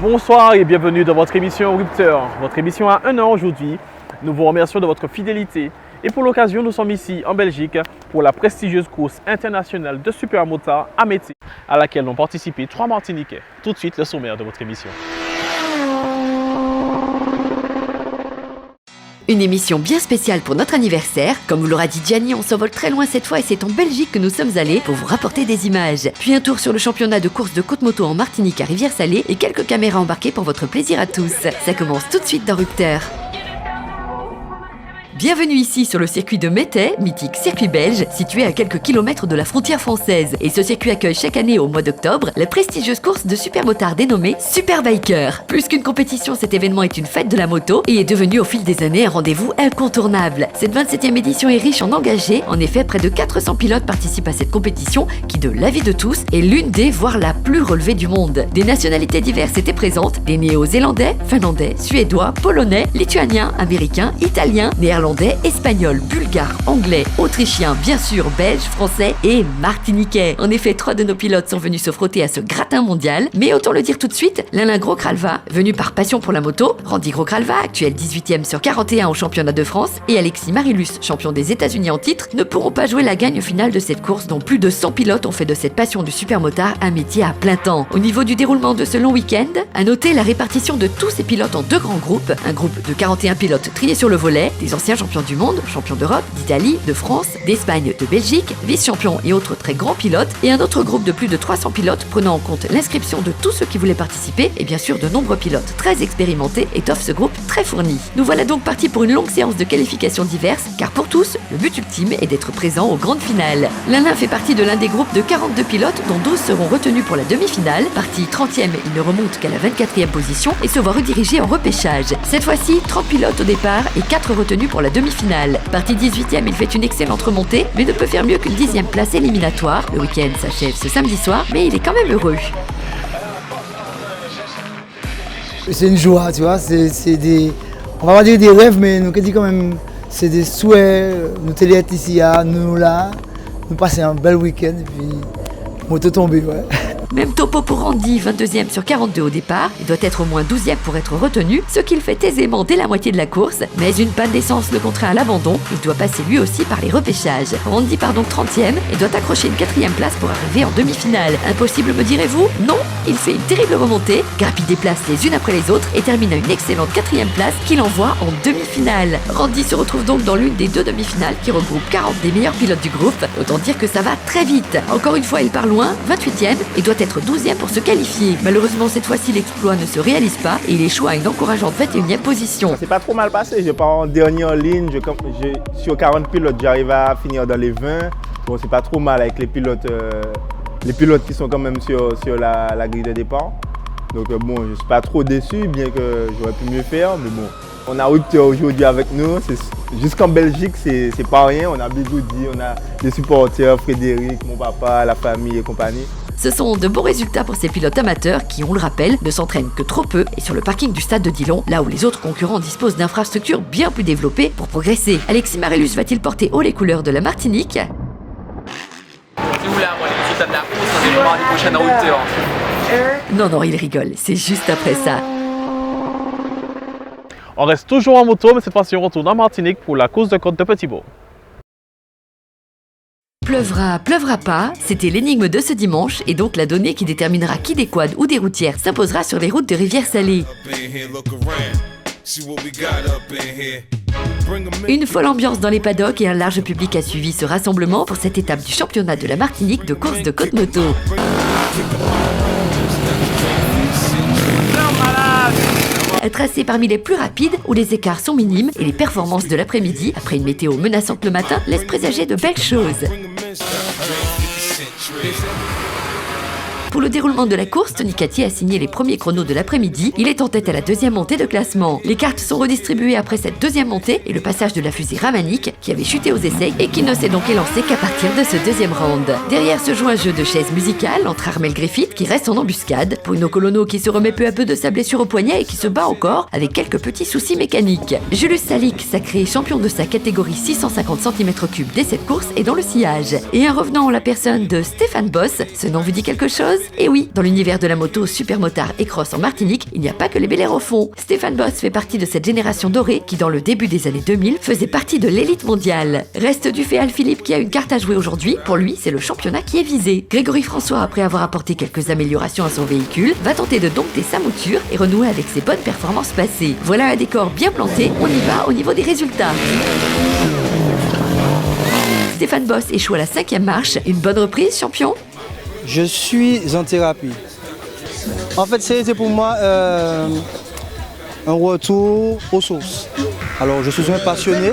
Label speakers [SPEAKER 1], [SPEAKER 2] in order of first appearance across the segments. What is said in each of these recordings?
[SPEAKER 1] Bonsoir et bienvenue dans votre émission Rupteur. Votre émission a 1 an aujourd'hui. Nous vous remercions de votre fidélité. Et pour l'occasion, nous sommes ici en Belgique pour la prestigieuse course internationale de supermotard Ameti, à laquelle ont participé 3 Martiniquais. Tout de suite, le sommaire de votre émission.
[SPEAKER 2] Une émission bien spéciale pour notre anniversaire. Comme vous l'aura dit Gianni, on s'envole très loin cette fois et c'est en Belgique que nous sommes allés pour vous rapporter des images. Puis un tour sur le championnat de course de côte moto en Martinique à Rivière-Salée et quelques caméras embarquées pour votre plaisir à tous. Ça commence tout de suite dans Rupteur. Bienvenue ici sur le circuit de Métais, mythique circuit belge, situé à quelques kilomètres de la frontière française. Et ce circuit accueille chaque année au mois d'octobre la prestigieuse course de supermotard dénommée Superbiker. Plus qu'une compétition, cet événement est une fête de la moto et est devenu au fil des années un rendez-vous incontournable. Cette 27e édition est riche en engagés. En effet, près de 400 pilotes participent à cette compétition qui, de l'avis de tous, est l'une des, voire la plus relevée du monde. Des nationalités diverses étaient présentes, des néo-zélandais, finlandais, suédois, polonais, lituaniens, américains, italiens, néerlandais, espagnol, bulgare, anglais, autrichien, bien sûr, belge, français et martiniquais. En effet, 3 de nos pilotes sont venus se frotter à ce gratin mondial, mais autant le dire tout de suite, l'Alain Gros-Cralva, venu par passion pour la moto, Randy Gros-Cralva, actuel 18e sur 41 au championnat de France, et Alexis Marilus, champion des États-Unis en titre, ne pourront pas jouer la gagne finale de cette course dont plus de 100 pilotes ont fait de cette passion du supermotard un métier à plein temps. Au niveau du déroulement de ce long week-end, à noter la répartition de tous ces pilotes en 2 grands groupes, un groupe de 41 pilotes triés sur le volet, des anciens champions du monde, champions d'Europe, d'Italie, de France, d'Espagne, de Belgique, vice-champions et autres très grands pilotes, et un autre groupe de plus de 300 pilotes prenant en compte l'inscription de tous ceux qui voulaient participer, et bien sûr de nombreux pilotes très expérimentés étoffent ce groupe très fourni. Nous voilà donc partis pour une longue séance de qualifications diverses, car pour tous, le but ultime est d'être présent aux grandes finales. L'Alain fait partie de l'un des groupes de 42 pilotes, dont 12 seront retenus pour la demi-finale. Parti 30e, il ne remonte qu'à la 24e position et se voit redirigé en repêchage. Cette fois-ci, 30 pilotes au départ et 4 retenus pour la demi-finale. Parti 18e, il fait une excellente remontée, mais ne peut faire mieux qu'une 10e place éliminatoire. Le week-end s'achève ce samedi soir, mais il est quand même heureux.
[SPEAKER 3] C'est une joie, tu vois, c'est des... On va pas dire des rêves, mais nous dit quand même, c'est des souhaits, nous être ici, nous là, nous passer un bel week-end, et puis moto tombée, ouais.
[SPEAKER 2] Même topo pour Randy, 22e sur 42 au départ. Il doit être au moins 12e pour être retenu, ce qu'il fait aisément dès la moitié de la course. Mais une panne d'essence le contraint à l'abandon. Il doit passer lui aussi par les repêchages. Randy part donc 30e et doit accrocher une 4e place pour arriver en demi-finale. Impossible, me direz-vous? Non, il fait une terrible remontée, grappille des places les unes après les autres et termine à une excellente 4e place qu'il envoie en demi-finale. Randy se retrouve donc dans l'une des 2 demi-finales qui regroupent 40 des meilleurs pilotes du groupe. Autant dire que ça va très vite. Encore une fois, il part loin, 28e, et doit être 12e pour se qualifier. Malheureusement, cette fois-ci, l'exploit ne se réalise pas et il échoue à une encourageante 21e position.
[SPEAKER 4] C'est pas trop mal passé. Je pars en dernière ligne. Sur 40 pilotes, j'arrive à finir dans les 20. Bon, c'est pas trop mal avec les pilotes qui sont quand même sur la grille de départ. Donc bon, je suis pas trop déçu, bien que j'aurais pu mieux faire. Mais bon, on a Rupteur aujourd'hui avec nous. Jusqu'en Belgique, c'est pas rien. On a Bigoudi, on a des supporters, Frédéric, mon papa, la famille et compagnie.
[SPEAKER 2] Ce sont de bons résultats pour ces pilotes amateurs qui, on le rappelle, ne s'entraînent que trop peu et sur le parking du stade de Dillon, là où les autres concurrents disposent d'infrastructures bien plus développées pour progresser. Alexis Marilus va-t-il porter haut les couleurs de la Martinique?
[SPEAKER 5] Si vous voulez avoir les résultats de la course, on est mardi prochain à Rupteur.
[SPEAKER 2] Non, il rigole, c'est juste après ça.
[SPEAKER 1] On reste toujours en moto, mais cette fois-ci on retourne en Martinique pour la course de côte de Petit-Bourg.
[SPEAKER 2] Pleuvra pas, c'était l'énigme de ce dimanche et donc la donnée qui déterminera qui des quads ou des routières s'imposera sur les routes de Rivière-Salée. Une folle ambiance dans les paddocks et un large public a suivi ce rassemblement pour cette étape du championnat de la Martinique de course de côte moto. Tracé parmi les plus rapides où les écarts sont minimes et les performances de l'après-midi, après une météo menaçante le matin, laissent présager de belles choses. Pour le déroulement de la course, Tony Catier a signé les premiers chronos de l'après-midi. Il est en tête à la 2e montée de classement. Les cartes sont redistribuées après cette 2e montée et le passage de la fusée Ramanic, qui avait chuté aux essais et qui ne s'est donc élancé qu'à partir de ce 2e round. Derrière se joue un jeu de chaises musicales entre Armel Griffith, qui reste en embuscade, Bruno Colono, qui se remet peu à peu de sa blessure au poignet et qui se bat encore avec quelques petits soucis mécaniques. Julius Salik, sacré champion de sa catégorie 650 cm3 dès cette course, est dans le sillage. Et un revenant en la personne de Stéphane Boss, ce nom vous dit quelque chose? Et oui, dans l'univers de la moto, supermotard et cross en Martinique, il n'y a pas que les Bel-Air au fond. Stéphane Boss fait partie de cette génération dorée qui, dans le début des années 2000, faisait partie de l'élite mondiale. Reste du fait Al Philippe qui a une carte à jouer aujourd'hui. Pour lui, c'est le championnat qui est visé. Grégory François, après avoir apporté quelques améliorations à son véhicule, va tenter de dompter sa mouture et renouer avec ses bonnes performances passées. Voilà un décor bien planté, on y va au niveau des résultats. Stéphane Boss échoue à la 5e marche. Une bonne reprise, champion?
[SPEAKER 6] Je suis en thérapie. En fait, c'était pour moi un retour aux sources. Alors, je suis un passionné.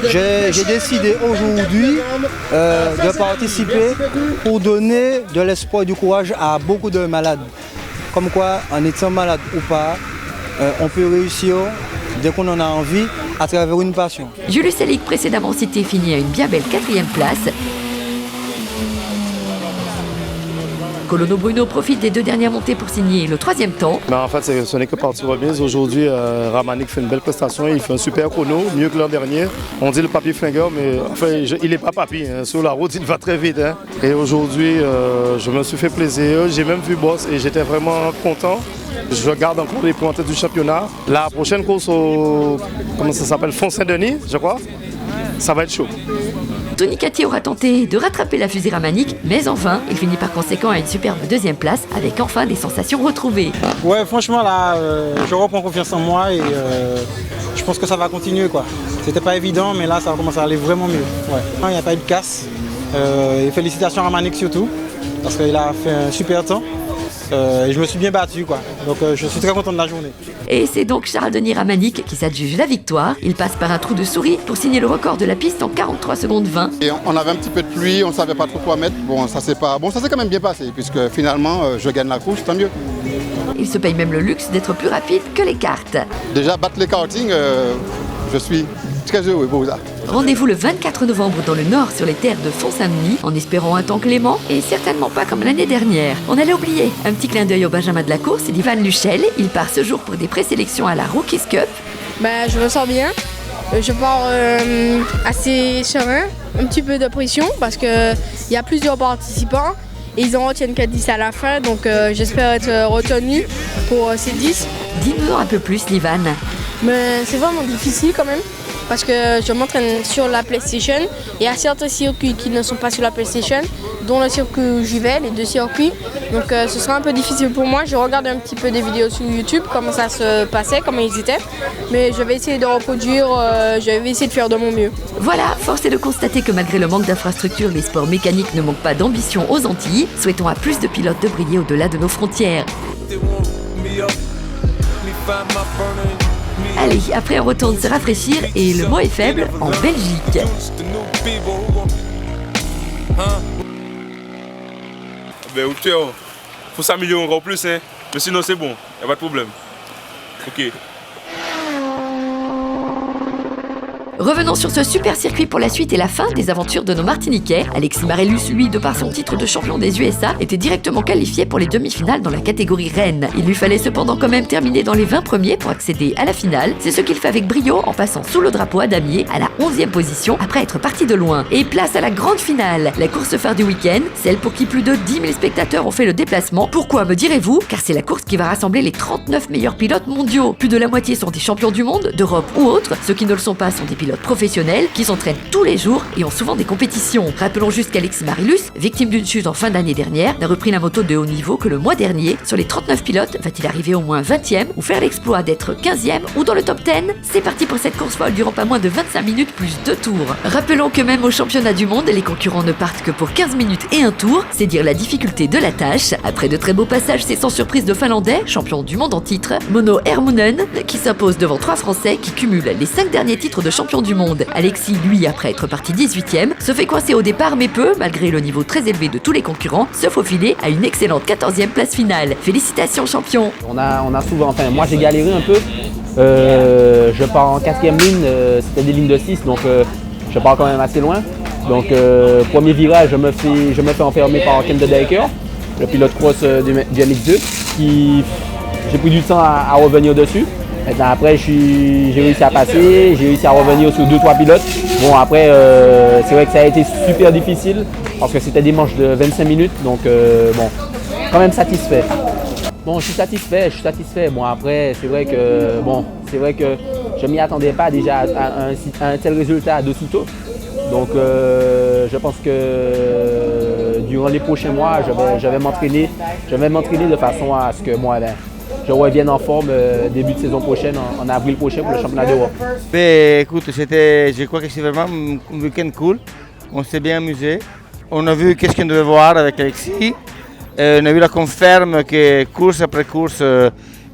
[SPEAKER 6] J'ai décidé aujourd'hui de participer pour donner de l'espoir et du courage à beaucoup de malades. Comme quoi, en étant malade ou pas, on peut réussir dès qu'on en a envie à travers une passion.
[SPEAKER 2] Julius Selig, précédemment cité, finit à une bien belle 4e place. Colono Bruno profite des 2 dernières montées pour signer le 3e temps.
[SPEAKER 7] Mais en fait, ce n'est que partie remise. Aujourd'hui, Ramanik fait une belle prestation. Il fait un super chrono, mieux que l'an dernier. On dit le papy flingueur, mais enfin, il n'est pas papy. Hein. Sur la route, il va très vite. Hein. Et aujourd'hui, je me suis fait plaisir. J'ai même vu Boss et j'étais vraiment content. Je garde encore les points en tête du championnat. La prochaine course au Font-Saint-Denis, je crois, ça va être chaud.
[SPEAKER 2] Tony Catier aura tenté de rattraper la fusée Ramanik, mais enfin, il finit par conséquent à une superbe 2e place, avec enfin des sensations retrouvées.
[SPEAKER 6] Ouais, franchement, là, je reprends confiance en moi et je pense que ça va continuer, quoi. C'était pas évident, mais là, ça va commencer à aller vraiment mieux. Ouais. Il n'y a pas eu de casse. Et félicitations à Ramanik surtout, parce qu'il a fait un super temps. Et je me suis bien battu, quoi. Donc je suis très content de la journée.
[SPEAKER 2] Et c'est donc Charles Denis Ramanik qui s'adjuge la victoire. Il passe par un trou de souris pour signer le record de la piste en 43 secondes 20.
[SPEAKER 8] Et on avait un petit peu de pluie, on ne savait pas trop quoi mettre. Bon, ça s'est quand même bien passé, puisque finalement, je gagne la course, tant mieux.
[SPEAKER 2] Il se paye même le luxe d'être plus rapide que les cartes.
[SPEAKER 8] Déjà, battre les kartings, je suis très heureux pour ça.
[SPEAKER 2] Rendez-vous le 24 novembre dans le Nord sur les terres de Font-Saint-Denis, en espérant un temps clément et certainement pas comme l'année dernière. On allait oublier. Un petit clin d'œil au Benjamin de la course, c'est d'Ivan Luchel. Il part ce jour pour des présélections à la Rookies Cup.
[SPEAKER 9] Je me sens bien. Je pars assez serein, un petit peu de pression parce qu'il y a plusieurs participants et ils en retiennent qu'à 10 à la fin, donc j'espère être retenu pour ces 10.
[SPEAKER 2] Dis-nous un peu plus, Livan.
[SPEAKER 9] Mais c'est vraiment difficile quand même. Parce que je m'entraîne sur la PlayStation et il y a certains circuits qui ne sont pas sur la PlayStation, dont le circuit où j'y vais, les 2 circuits. Donc ce sera un peu difficile pour moi. Je regarde un petit peu des vidéos sur YouTube, comment ça se passait, comment ils étaient. Mais je vais essayer de reproduire, je vais essayer de faire de mon mieux.
[SPEAKER 2] Voilà, force est de constater que malgré le manque d'infrastructures, les sports mécaniques ne manquent pas d'ambition aux Antilles. Souhaitons à plus de pilotes de briller au-delà de nos frontières. Allez, après on retourne se rafraîchir et le mot est faible en Belgique.
[SPEAKER 10] Faut s'améliorer encore plus, hein. Mais sinon c'est bon, y a pas de problème. Ok.
[SPEAKER 2] Revenons sur ce super circuit pour la suite et la fin des aventures de nos Martiniquais. Alexis Marellus, lui, de par son titre de champion des USA, était directement qualifié pour les demi-finales dans la catégorie reine. Il lui fallait cependant quand même terminer dans les 20 premiers pour accéder à la finale. C'est ce qu'il fait avec brio en passant sous le drapeau à damier à la 11e position après être parti de loin. Et place à la grande finale, la course phare du week-end, celle pour qui plus de 10 000 spectateurs ont fait le déplacement. Pourquoi, me direz-vous? Car c'est la course qui va rassembler les 39 meilleurs pilotes mondiaux. Plus de la moitié sont des champions du monde, d'Europe ou autres. Ceux qui ne le sont pas sont des pilotes professionnels qui s'entraînent tous les jours et ont souvent des compétitions. Rappelons juste qu'Alexis Marellus, victime d'une chute en fin d'année dernière, n'a repris la moto de haut niveau que le mois dernier. Sur les 39 pilotes, va-t-il arriver au moins 20e ou faire l'exploit d'être 15e ou dans le top 10? C'est parti pour cette course folle durant pas moins de 25 minutes plus 2 tours. Rappelons que même au championnat du monde, les concurrents ne partent que pour 15 minutes et un tour, c'est dire la difficulté de la tâche. Après de très beaux passages, c'est sans surprise de Finlandais, champion du monde en titre, Mono Hermunen, qui s'impose devant 3 Français qui cumulent les 5 derniers titres de champion du monde. Alexis, lui, après être parti 18e, se fait coincer au départ mais peut, malgré le niveau très élevé de tous les concurrents, se faufiler à une excellente 14e place finale. Félicitations champion.
[SPEAKER 11] On a souvent, enfin moi j'ai galéré un peu, je pars en 4e ligne, c'était des lignes de 6 donc je pars quand même assez loin. Donc premier virage, je me fais enfermer par Ken de Decker, le pilote cross du MX2, qui j'ai pris du temps à revenir dessus. Maintenant, après, j'ai réussi à passer, j'ai réussi à revenir sur 2-3 pilotes. Bon, après, c'est vrai que ça a été super difficile parce que c'était des manches de 25 minutes. Donc, bon, quand même satisfait. Bon, je suis satisfait. Bon, après, c'est vrai que je ne m'y attendais pas déjà à un tel résultat d'aussitôt. Donc, je pense que durant les prochains mois, je vais m'entraîner de façon à ce que moi, je revienne en forme début de saison prochaine, en avril prochain pour le championnat d'Europe.
[SPEAKER 12] Écoute, je crois que c'est vraiment un week-end cool. On s'est bien amusé. On a vu qu'est-ce qu'on devait voir avec Alexis. On a vu la confirme que course après course,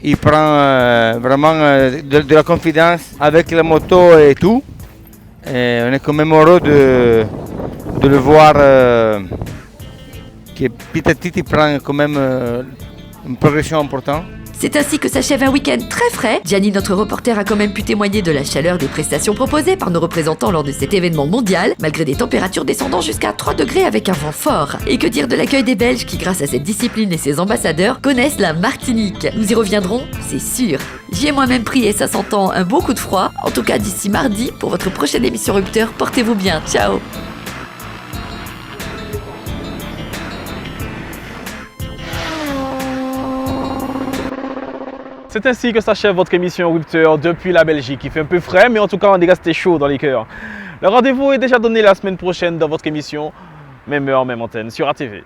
[SPEAKER 12] il prend vraiment de la confiance avec la moto et tout. Et on est quand même heureux de le voir que petit à petit il prend quand même une progression importante.
[SPEAKER 2] C'est ainsi que s'achève un week-end très frais. Gianni, notre reporter, a quand même pu témoigner de la chaleur des prestations proposées par nos représentants lors de cet événement mondial, malgré des températures descendant jusqu'à 3 degrés avec un vent fort. Et que dire de l'accueil des Belges qui, grâce à cette discipline et ses ambassadeurs, connaissent la Martinique. Nous y reviendrons, c'est sûr. J'y ai moi-même pris et ça s'entend un beau coup de froid. En tout cas, d'ici mardi, pour votre prochaine émission Rupteur, portez-vous bien. Ciao.
[SPEAKER 1] C'est ainsi que s'achève votre émission Rupteur depuis la Belgique. Il fait un peu frais, mais en tout cas, on est resté chaud dans les cœurs. Le rendez-vous est déjà donné la semaine prochaine dans votre émission, même heure, même antenne, sur ATV.